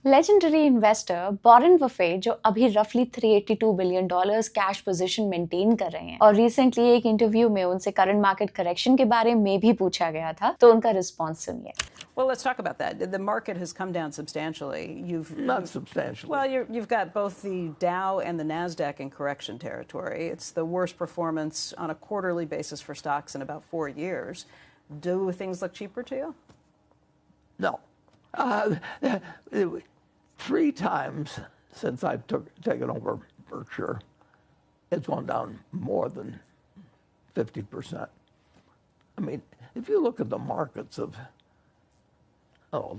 Legendary investor Warren Buffett जो अभी रफली $382 बिलियन कैश पोजीशन मेंटेन कर रहे हैं और रिसेंटली एक इंटरव्यू में उनसे करंट मार्केट करेक्शन के बारे में भी पूछा गया था, तो उनका रिस्पॉन्स सुनिए। Well, let's talk about that. The market has come down substantially. Not substantially. Well, you've got both the Dow and the Nasdaq in correction territory. It's the worst performance on a quarterly basis for stocks in about 4 years. Do things look cheaper to you? No. 3 times since I've taken over Berkshire, it's gone down more than 50%. I mean, if you look at the markets of,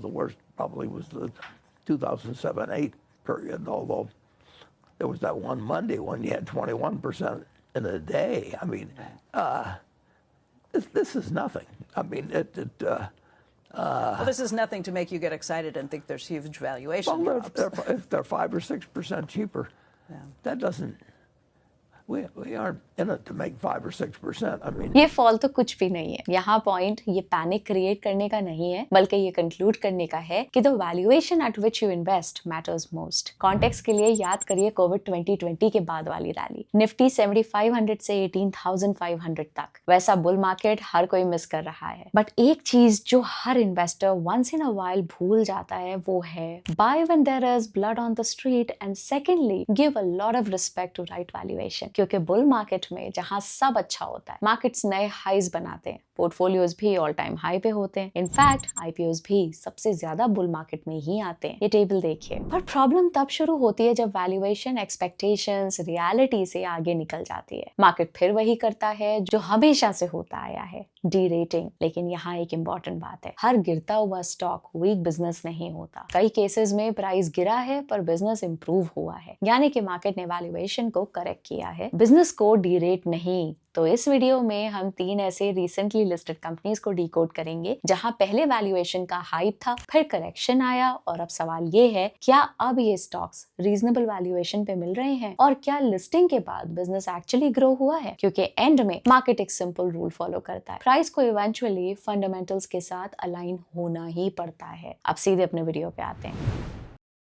the worst probably was the 2007-8 period, although there was that one Monday when you had 21% in a day. I mean, this is nothing. I mean, Well, this is nothing to make you get excited and think there's huge valuation drops. if they're 5 or 6% cheaper, that doesn't. We aren't in it to make 5 or 6%. I mean, ये fall तो कुछ भी नहीं है। यहाँ point ये panic create करने का नहीं है, बल्कि ये कंक्लूड करने का है कि the valuation eight which you invest matters most. Context के लिए याद करिए कोविड 2020 के बाद वाली रैली, निफ्टी 7500 से 18500 तक। वैसा बुल मार्केट हर कोई मिस कर रहा है, बट एक चीज जो हर investor once in a while भूल जाता है वो है buy when there is blood on the street, and secondly give a lot of respect to right valuation. क्योंकि बुल मार्केट में जहां सब अच्छा होता है, मार्केट्स नए हाईज बनाते हैं, पोर्टफोलियोज भी ऑल टाइम हाई पे होते हैं, इनफैक्ट आईपीओज भी सबसे ज्यादा बुल मार्केट में ही आते हैं। ये टेबल देखिए। पर प्रॉब्लम तब शुरू होती है जब वैल्यूएशन एक्सपेक्टेशंस रियलिटी से आगे निकल जाती है। मार्केट फिर वही करता है जो हमेशा से होता आया है, डी रेटिंग। लेकिन यहाँ एक इम्पॉर्टेंट बात है, हर गिरता हुआ स्टॉक वीक बिजनेस नहीं होता। कई केसेस में प्राइस गिरा है पर बिजनेस इंप्रूव हुआ है, यानी कि मार्केट ने वैल्यूएशन को करेक्ट किया है, बिजनेस को डी रेट नहीं। तो इस वीडियो में हम 3 ऐसे रिसेंटली लिस्टेड कंपनीज को डिकोड करेंगे जहां पहले वैल्यूएशन का हाइप था, फिर करेक्शन आया, और अब सवाल ये है, क्या अब ये स्टॉक्स रीजनेबल वैल्यूएशन पे मिल रहे हैं, और क्या लिस्टिंग के बाद बिजनेस एक्चुअली ग्रो हुआ है? क्योंकि एंड में मार्केट एक सिंपल रूल फॉलो करता है, प्राइस को इवेंचुअली फंडामेंटल्स के साथ अलाइन होना ही पड़ता है। अब सीधे अपने वीडियो पे आते हैं।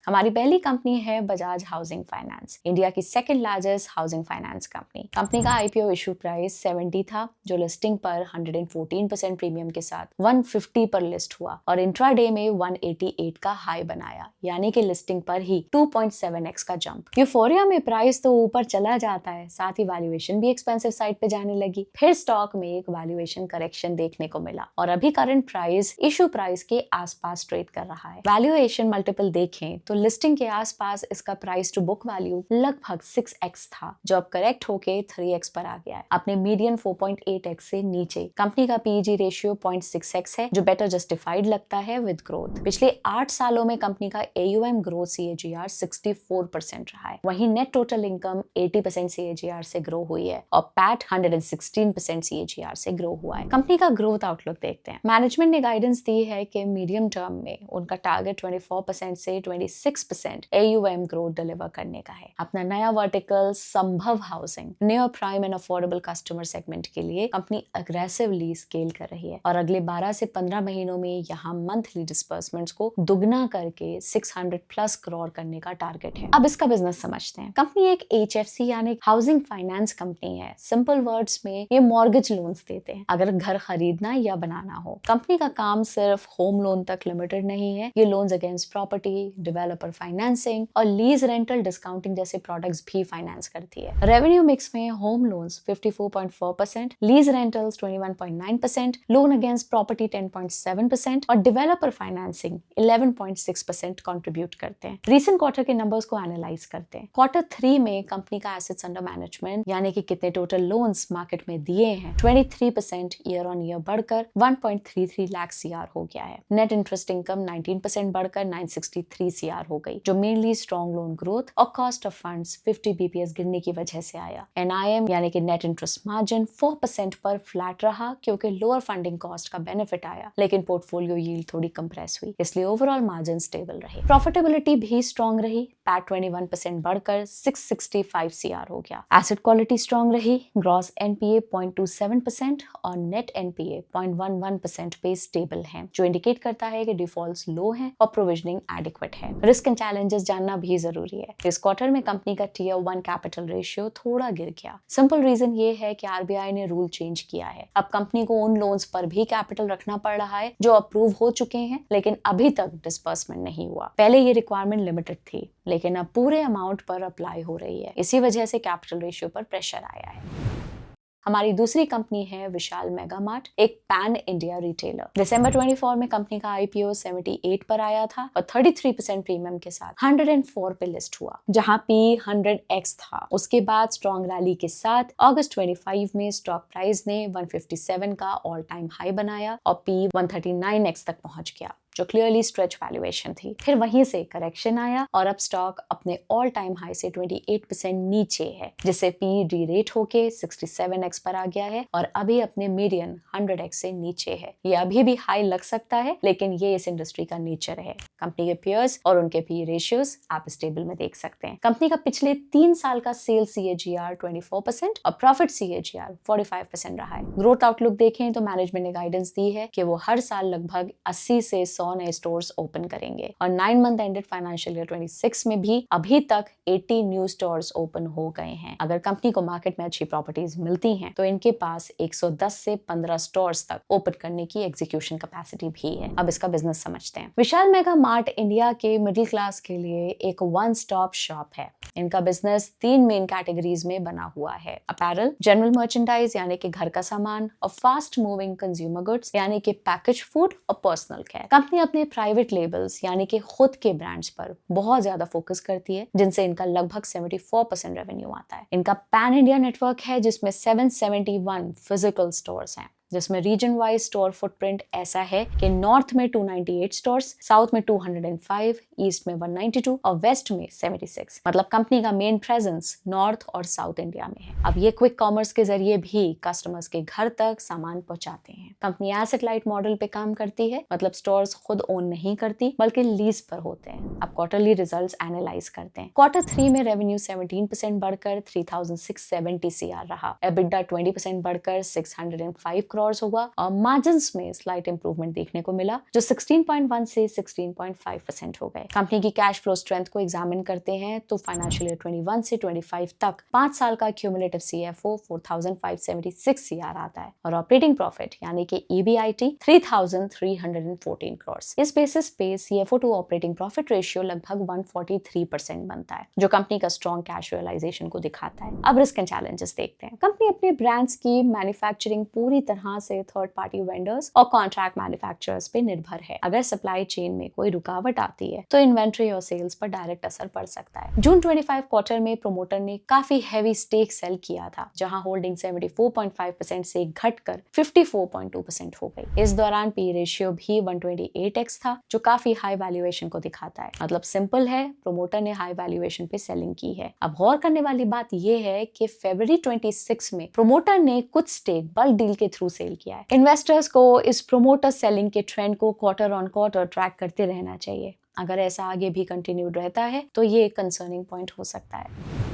हमारी पहली कंपनी है बजाज हाउसिंग फाइनेंस, इंडिया की second largest housing finance company. Company का आईपीओ इशू प्राइस 70 था, जो लिस्टिंग पर 114% प्रीमियम के साथ 150 पर लिस्ट हुआ और इंट्राडे में 188 का हाई बनाया, यानी कि लिस्टिंग पर ही 2.7x का जंप। यूफोरिया में प्राइस तो ऊपर चला जाता है, साथ ही वैल्यूएशन भी एक्सपेंसिव साइड पे जाने लगी। फिर स्टॉक में एक वैल्यूएशन करेक्शन देखने को मिला और अभी करंट प्राइस इशू प्राइस के आसपास ट्रेड कर रहा है। वैल्यूएशन मल्टीपल देखें तो लिस्टिंग के आसपास इसका प्राइस टू बुक वैल्यू लगभग 6x था, जो अब करेक्ट होके 3x पर आ गया है, अपने मीडियन 4.8x से नीचे। कंपनी का पीजी रेशियो 0.6x है, जो बेटर जस्टिफाइड लगता है विद ग्रोथ। पिछले 8 सालों में कंपनी का AUM ग्रोथ CAGR 64% रहा है, वहीं नेट टोटल इनकम 80% CAGR से ग्रो हुई है और पैट 116% CAGR से ग्रो हुआ है। कंपनी का ग्रोथ आउटलुक देखते हैं। मैनेजमेंट ने गाइडेंस दी है कि मीडियम टर्म में उनका टारगेट 24% से 26% AUM ग्रोथ डिलीवर करने का है। अपना नया वर्टिकल संभव housing, near prime and affordable customer segment के लिए कंपनी अग्रेसिवली स्केल कर रही है और अगले 12 से 15 महीनों में यहाँ मंथली डिस्बर्समेंट्स को दुगना करके 600+ करोड़ करने का टारगेट है। अब इसका बिजनेस समझते हैं। कंपनी एक HFC यानी हाउसिंग फाइनेंस कंपनी है। सिंपल वर्ड्स में ये मॉर्गेज लोन्स देते हैं अगर घर खरीदना या बनाना हो। कंपनी का काम सिर्फ होम लोन तक लिमिटेड नहीं है, ये loans against property, developer financing और लीज रेंटल डिस्काउंटिंग जैसे प्रोडक्ट्स भी फाइनेंस करती है। रेवेन्यू मिक्स में home loans 54.4%, lease rentals 21.9%, loan against property 10.7% और डेवलपर फाइनेंसिंग 11.6% कंट्रीब्यूट करते हैं। रीसेंट क्वार्टर के नंबर्स को एनालाइज करते हैं। Q3 में कंपनी का एसेट्स अंडर मैनेजमेंट यानी कि कितने टोटल लोन्स मार्केट में दिए हैं 23% ईयर ऑन ईयर बढ़कर 1.33 लाख CR हो गया है। नेट इंटरेस्ट इनकम 19% बढ़कर 963 CR हो गई, जो मेनली स्ट्रॉन्ग लोन ग्रोथ और कॉस्ट ऑफ फंड्स 50 BPS गिरने की वजह से आया। NIM यानी कि नेट इंटरेस्ट मार्जिन 4% पर फ्लैट रहा क्योंकि लोअर फंडिंग कॉस्ट का बेनिफिट आया, लेकिन पोर्टफोलियो यील्ड थोड़ी कंप्रेस हुई, इसलिए ओवरऑल मार्जिन स्टेबल रहे। प्रॉफिटेबिलिटी भी स्ट्रॉन्ग रही, पैट 21% बढ़कर 665 CR हो गया। एसेट क्वालिटी स्ट्रॉन्ग रही, ग्रॉस NPA 0.27% और नेट NPA 0.11% पे स्टेबल है, जो इंडिकेट करता है कि डिफॉल्ट्स लो हैं और प्रोविजनिंग एडिक्वेट है। रिस्क एंड चैलेंजेस जानना भी जरूरी है। इस क्वार्टर में कंपनी का Tier 1 कैपिटल रेशियो थोड़ा गिर गया। सिंपल रीजन ये है कि RBI ने रूल चेंज किया है। अब कंपनी को उन लोन्स पर भी कैपिटल रखना पड़ रहा है जो अप्रूव हो चुके हैं लेकिन अभी तक डिस्बर्समेंट नहीं हुआ। पहले ये रिक्वायरमेंट लिमिटेड थी लेकिन अब पूरे अमाउंट पर अप्लाई हो रही है। इसी वजह से कैपिटल रेशियो पर प्रेशर आया है। हमारी दूसरी कंपनी है विशाल मेगा मार्ट, एक पैन इंडिया रिटेलर। दिसंबर 24 में कंपनी का IPO 78 पर आया था और 33% प्रीमियम के साथ 104 पे लिस्ट हुआ, जहां P 100x था। उसके बाद स्ट्रॉन्ग रैली के साथ अगस्त 25 में स्टॉक प्राइस ने 157 का ऑल टाइम हाई बनाया और P 139x तक पहुंच गया, जो क्लियरली स्ट्रेच वैल्यूएशन थी। फिर वहीं से करेक्शन आया और अब स्टॉक अपने ऑल टाइम हाई से 28% नीचे है, जिससे P डी-रेट होके 67x पर आ गया है और अभी अपने मीडियन 100x से नीचे है। ये अभी भी हाई लग सकता है लेकिन ये इस इंडस्ट्री का नेचर है। कंपनी के पीयर्स और उनके P रेशियोज आप इस टेबल में देख सकते हैं। कंपनी का पिछले 3 साल का सेल्स CAGR 24% और प्रॉफिट CAGR 45% रहा है। ग्रोथ आउटलुक देखें तो मैनेजमेंट ने गाइडेंस दी है कि वो हर साल लगभग 80 से 100 नए स्टोर्स ओपन करेंगे और 9 मंथ एंडेड फाइनेंशियल ईयर 26 में भी अभी तक 80 न्यू स्टोर्स ओपन हो गए हैं। अगर कंपनी को मार्केट में अच्छी प्रॉपर्टीज मिलती हैं तो इनके पास 110 से 15 स्टोर्स तक ओपन करने की एग्जीक्यूशन कैपेसिटी भी है। अब इसका बिजनेस समझते हैं। विशाल मेगा मार्ट इंडिया के मिडिल क्लास के लिए एक वन स्टॉप शॉप है। इनका बिजनेस 3 मेन कैटेगरीज में बना हुआ है: अपैरल, जनरल मर्चेंडाइज यानी कि घर का सामान, और फास्ट मूविंग कंज्यूमर गुड्स यानी कि पैकेज फूड और पर्सनल केयर। कंपनी अपने प्राइवेट लेबल्स यानी कि खुद के ब्रांड्स पर बहुत ज्यादा फोकस करती है, जिनसे इनका लगभग 74% रेवेन्यू आता है। इनका पैन इंडिया नेटवर्क है जिसमें 771 फिजिकल स्टोर्स हैं, जिसमें रीजन वाइज स्टोर फुटप्रिंट ऐसा है कि नॉर्थ में 298 स्टोर्स, साउथ में 205, ईस्ट में 192 और वेस्ट में 76। मतलब कंपनी का मेन प्रेजेंस नॉर्थ और साउथ इंडिया में है। अब ये क्विक कॉमर्स के जरिए भी कस्टमर्स के घर तक सामान पहुंचाते हैं। कंपनी एसेट लाइट मॉडल पे काम करती है, मतलब स्टोर्स खुद ओन नहीं करती बल्कि लीज पर होते हैं। अब क्वार्टरली रिजल्ट्स एनालाइज करते हैं। क्वार्टर 3 में रेवेन्यू 17% बढ़कर 3670 CR रहा। EBITDA 20% बढ़कर 605 करोड़ हुआ और मार्जिन्स में स्लाइट इंप्रूवमेंट देखने को मिला, जो 16.1 से 16.5% हो गए। कंपनी की कैश फ्लो स्ट्रेंथ को एग्जामिन करते हैं तो फाइनेंशियल ईयर 21 से 25 तक 5 साल का क्यूमुलेटिव CFO 4576 CR आता है और ऑपरेटिंग प्रॉफिट यानी कि EBIT 3314 करोड़। इस बेसिस पे CFO to operating profit ratio लगभग 143% बनता है, जो कंपनी का स्ट्रॉन्ग कैश रियलाइजेशन को दिखाता है। अब रिस्क एंड चैलेंजेस देखते हैं। कंपनी अपने ब्रांड्स की मैन्युफैक्चरिंग पूरी तरह से थर्ड पार्टी वेंडर्स और कॉन्ट्रैक्ट मैन्युफैक्चरर्स पे निर्भर है। अगर सप्लाई चेन में कोई रुकावट आती है तो इन्वेंट्री और सेल्स पर डायरेक्ट असर पड़ सकता है। जून 25 क्वार्टर में प्रोमोटर ने काफी हैवी स्टेक सेल किया था, जहां होल्डिंग 74.5% से घटकर 54.2% हो गई। इस दौरान P रेशियो भी 128x था, जो काफी हाई वैल्यूएशन को दिखाता है। मतलब सिंपल है, प्रोमोटर ने हाई वैल्यूएशन पे सेलिंग की है। अब गौर करने वाली बात यह है कि फरवरी 26 में प्रोमोटर ने कुछ स्टेक बल्क डील के थ्रू सेल किया है। इन्वेस्टर्स को इस प्रोमोटर सेलिंग के ट्रेंड को क्वार्टर ऑन क्वार्टर ट्रैक करते रहना चाहिए। अगर ऐसा आगे भी कंटिन्यूड रहता है तो ये एक कंसर्निंग पॉइंट हो सकता है।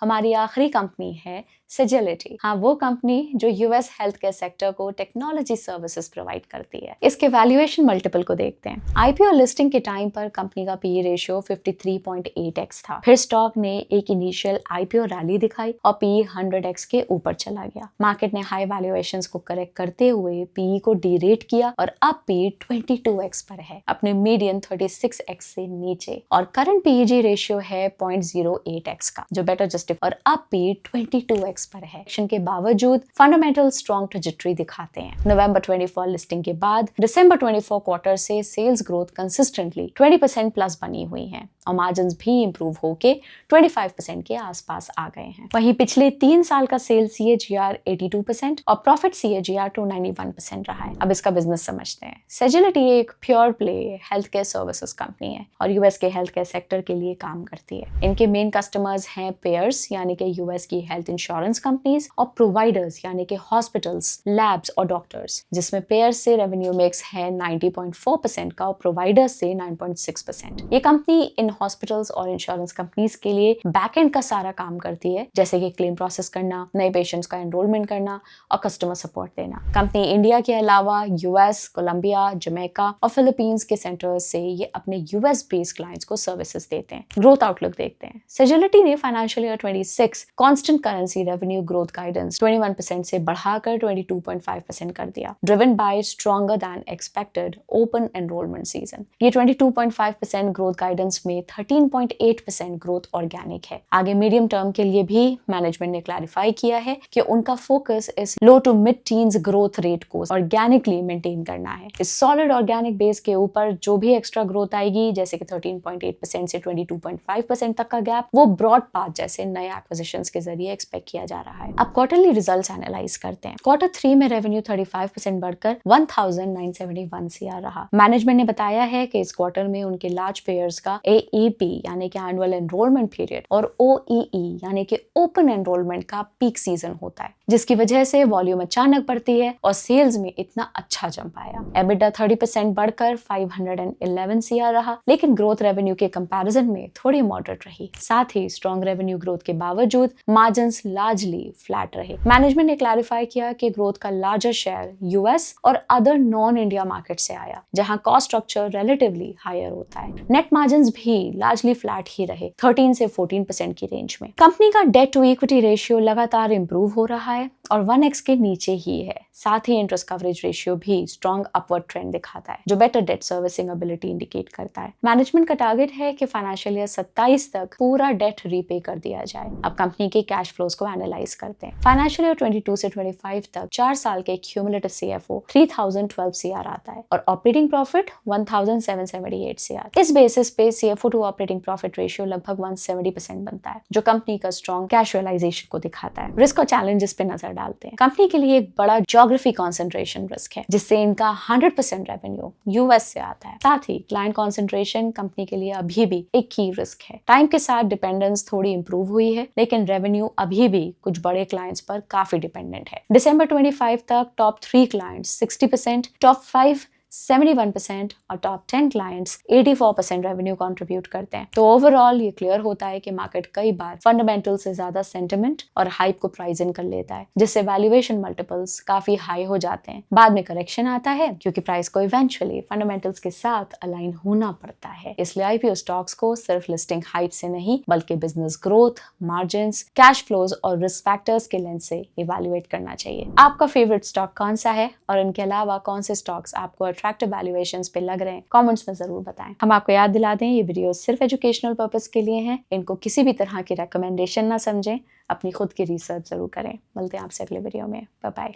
हमारी आखिरी कंपनी है सेजिलिटी। हाँ, वो कंपनी जो US हेल्थ केयर सेक्टर को टेक्नोलॉजी सर्विसेज प्रोवाइड करती है। इसके वैल्यूएशन मल्टीपल को देखते हैं। IPO लिस्टिंग के टाइम पर कंपनी का PE रेशियो 53.8x था। फिर स्टॉक ने एक इनिशियल IPO रैली दिखाई और PE 100x के ऊपर चला गया। मार्केट ने हाई वैल्यूएशंस को करेक्ट करते हुए PE को डी-रेट किया और अब PE 22x पर है, अपने मीडियन 36x से नीचे, और करंट PEG रेशियो है 0.08x का, जो बेटर जस्टिफाई, और अब PE 22x पर है। एक्शन के बावजूद फंडामेंटल स्ट्रॉन्ग ट्रेजेक्टरी दिखाते हैं। नवंबर 24 लिस्टिंग के बाद दिसंबर 24 क्वार्टर से सेल्स ग्रोथ कंसिस्टेंटली 20% प्लस बनी हुई है और मार्जिन्स भी इंप्रूव होके 25% के आसपास आ गए हैं। वहीं पिछले 3 साल का सेल्स CAGR 82% और प्रॉफिट CAGR 291% रहा है। अब इसका बिजनेस समझते हैं। सेजिलिटी एक pure play health care services company है और US के हेल्थ केयर सेक्टर के लिए काम करती है। इनके मेन कस्टमर्स हैं पेयर्स यानी कि US की हेल्थ इंश्योरेंस इंश्योरेंस कंपनीज और प्रोवाइडर्स यानी कि हॉस्पिटल्स, लैब्स और डॉक्टर्स, जिसमें पेयर्स से रेवेन्यू मिक्स है 90.4% का और प्रोवाइडर्स से 9.6%। ये कंपनी इन हॉस्पिटल्स और इंश्योरेंस कंपनीज के लिए बैकएंड का सारा काम करती है, जैसे कि क्लेम प्रोसेस करना, नए पेशेंट्स का एनरोलमेंट करना और कस्टमर सपोर्ट देना। कंपनी इंडिया के अलावा यूएस, कोलंबिया, जमैका और फिलीपींस के सेंटर्स से ये अपने यूएस बेस्ड क्लाइंट्स को सर्विसेज देते हैं। ग्रोथ आउटलुक देखते हैं। सेजुलिटी ने financial year 26 constant currency revenue growth guidance 21% से बढ़ाकर 22.5% कर दिया, driven by stronger than expected open enrolment season. ये 22.5% ग्रोथ गाइडेंस में 13.8% ग्रोथ ऑर्गेनिक है। आगे मीडियम टर्म के लिए भी मैनेजमेंट ने क्लैरिफाई किया है कि उनका फोकस इस low to mid teens growth rate को ऑर्गेनिकली मेंटेन करना है। इस सॉलिड ऑर्गेनिक बेस के ऊपर जो भी एक्स्ट्रा ग्रोथ आएगी, जैसे कि 13.8% से 22.5% तक का गैप, वो ब्रॉड पाथ जैसे नए एक्विजिशंस के जरिए एक्सपेक्ट किया जा रहा है। अब क्वार्टरली रिजल्ट्स एनालाइज करते हैं। क्वार्टर 3 में रेवेन्यू 35% बढ़कर 1971 CR रहा। मैनेजमेंट ने बताया है कि इस क्वार्टर में उनके लार्ज पेयर्स का AEP यानी कि एनुअल एनरोलमेंट पीरियड और OEE यानी कि ओपन एनरोलमेंट का पीक सीजन होता है, जिसकी वजह से वॉल्यूम अचानक बढ़ती है और सेल्स में इतना अच्छा जंप आया। EBITDA 30% बढ़कर 511 CR रहा, लेकिन ग्रोथ रेवेन्यू के कंपैरिजन में थोड़ी मॉडरेट रही। साथ ही स्ट्रॉन्ग रेवेन्यू ग्रोथ के बावजूद मार्जिन्स लार्जली फ्लैट रहे। मैनेजमेंट ने क्लैरिफाई किया कि ग्रोथ का लार्जर शेयर यूएस और अदर नॉन इंडिया मार्केट से आया, जहां कॉस्ट स्ट्रक्चर रिलेटिवली हायर होता है। नेट मार्जिन्स भी लार्जली फ्लैट ही रहे, 13 से 14% की रेंज में। कंपनी का डेट टू इक्विटी रेशियो लगातार इंप्रूव हो रहा है और 1x के नीचे ही है। साथ ही इंटरेस्ट कवरेज रेशियो भी स्ट्रॉन्ग अपवर्ड ट्रेंड दिखाता है, जो better debt servicing ability indicate करता है। मैनेजमेंट का टारगेट है कि फाइनेंशियल ईयर 27 तक पूरा डेट रीपे कर दिया जाए। अब कंपनी के कैश फ्लोज को एनालाइज करते हैं। फाइनेंशियल ईयर 22 से 25 तक 4 साल के क्यूमुलेटिव CFO 3012 CR आता है और ऑपरेटिंग प्रॉफिट 1778 CR। इस बेसिस पे CFO to operating profit ratio लगभग 170% बनता है, जो कंपनी का स्ट्रॉन्ग कैश रियलाइजेशन को दिखाता है। रिस्क और चैलेंजेस पे नजर डालते हैं। कंपनी के लिए एक बड़ा ज्योग्राफी कंसंट्रेशन रिस्क है, जिससे इनका 100% रेवेन्यू यूएस से आता है। साथ ही क्लाइंट कंसंट्रेशन कंपनी के लिए अभी भी एक की रिस्क है। टाइम के साथ डिपेंडेंस थोड़ी इंप्रूव हुई है, लेकिन रेवेन्यू अभी भी कुछ बड़े क्लाइंट्स पर काफी डिपेंडेंट है। दिसंबर 25 तक टॉप 3 क्लाइंट्स 60%, टॉप 5 71% और टॉप 10 क्लाइंट्स 84% रेवेन्यू कंट्रीब्यूट करते हैं। तो ओवरऑल ये क्लियर होता है कि मार्केट कई बार फंडामेंटल से ज्यादा सेंटिमेंट और हाइप को प्राइस इन कर लेता है, जिससे वैल्यूएशन मल्टीपल्स काफी हाई हो जाते हैं। बाद में करेक्शन आता है क्योंकि प्राइस को इवेंचुअली फंडामेंटल्स के साथ अलाइन होना पड़ता है। इसलिए IPO स्टॉक्स को सिर्फ लिस्टिंग हाइप से नहीं, बल्कि business growth, margins, cash flows और रिस्क फैक्टर्स के लेंस से इवैल्यूएट करना चाहिए। आपका फेवरेट स्टॉक कौन सा है और इनके अलावा कौन से स्टॉक्स आपको अट्रैक्टिव वैल्यूएशंस पे लग रहे हैं, कमेंट्स में जरूर बताएं। हम आपको याद दिला दें, ये वीडियो सिर्फ एजुकेशनल पर्पस के लिए हैं। इनको किसी भी तरह की रिकमेंडेशन ना समझें, अपनी खुद की रिसर्च जरूर करें। मिलते हैं आपसे अगले वीडियो में। Bye bye.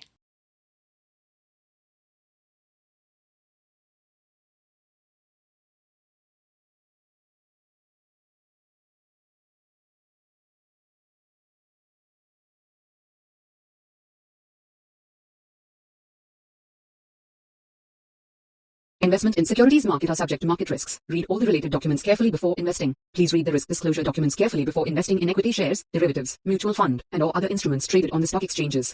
Investment in securities market are subject to market risks. Read all the related documents carefully before investing. Please read the risk disclosure documents carefully before investing in equity shares, derivatives, mutual fund, and or other instruments traded on the stock exchanges.